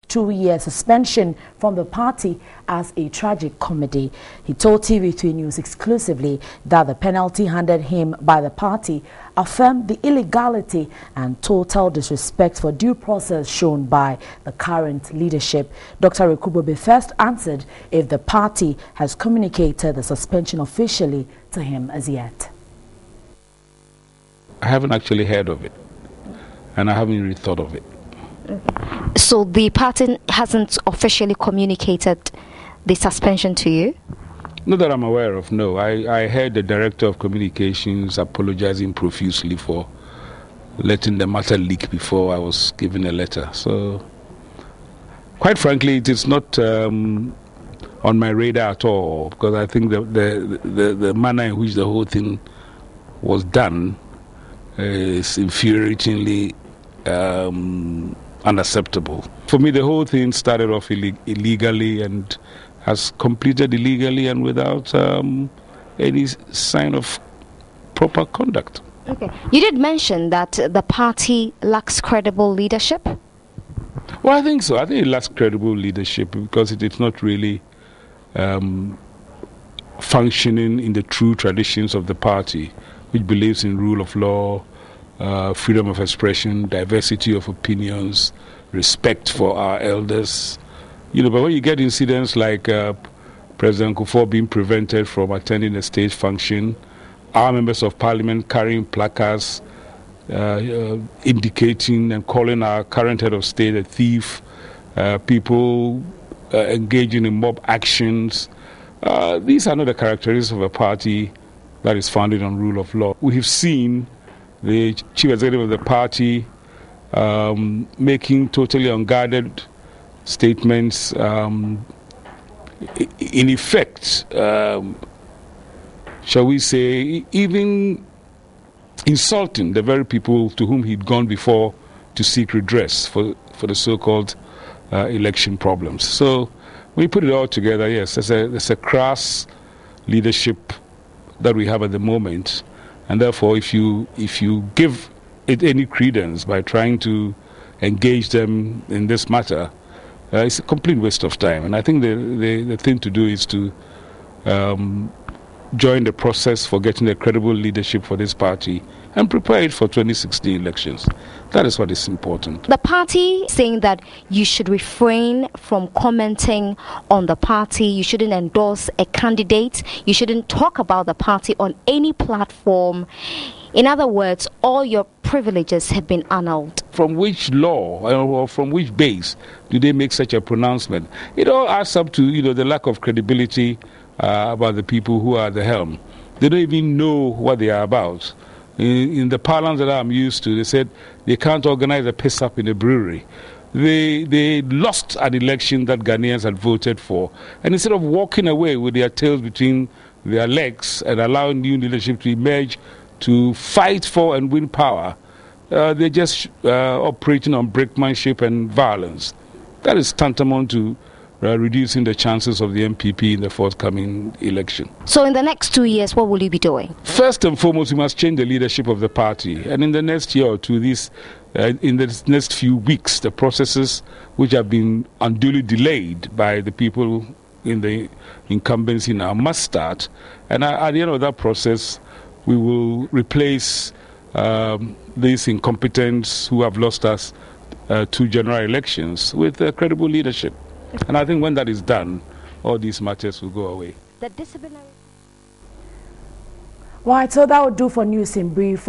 2-year suspension from the party as a tragic comedy. He told TV3 News exclusively that the penalty handed him by the party affirmed the illegality and total disrespect for due process shown by the current leadership. Dr. Wereko-Brobby first answered if the party has communicated the suspension officially to him as yet. I haven't actually heard of it, and I haven't really thought of it. So the party hasn't officially communicated the suspension to you? Not that I'm aware of, no. I heard the director of communications apologizing profusely for letting the matter leak before I was given a letter. So, quite frankly, it is not on my radar at all, because I think the manner in which the whole thing was done is infuriatingly unacceptable. For me, the whole thing started off illegally and has completed illegally and without any sign of proper conduct. Okay. You did mention that the party lacks credible leadership? Well, I think so. I think it lacks credible leadership because it is not really functioning in the true traditions of the party, which believes in rule of law, freedom of expression, diversity of opinions, respect for our elders. You know, but when you get incidents like President Kufuor being prevented from attending a state function, our members of parliament carrying placards indicating and calling our current head of state a thief, people engaging in mob actions, these are not the characteristics of a party that is founded on rule of law. We have seen the chief executive of the party making totally unguarded statements, in effect, shall we say, even insulting the very people to whom he'd gone before to seek redress for the so-called election problems. So when you put it all together, yes, there's a crass leadership that we have at the moment, and therefore if you give it any credence by trying to engage them in this matter, it's a complete waste of time. And I think the thing to do is to join the process for getting a credible leadership for this party and prepare it for 2016 elections. That is what is important. The party saying that you should refrain from commenting on the party, you shouldn't endorse a candidate, you shouldn't talk about the party on any platform. In other words, all your privileges have been annulled. From which law or from which base do they make such a pronouncement? It all adds up to the lack of credibility about the people who are at the helm. They don't even know what they are about. In the parlance that I'm used to, they said they can't organize a piss-up in a brewery. They lost an election that Ghanaians had voted for, and instead of walking away with their tails between their legs and allowing new leadership to emerge to fight for and win power, they're just operating on brinkmanship and violence. That is tantamount to reducing the chances of the MPP in the forthcoming election. So in the next 2 years, what will you be doing? First and foremost, we must change the leadership of the party. And in the next year or two, in the next few weeks, the processes which have been unduly delayed by the people in the incumbency now must start. And at the end of that process, we will replace these incompetents who have lost us 2 general elections with credible leadership. And I think when that is done, all these matters will go away. Right, so that would do for News in Brief.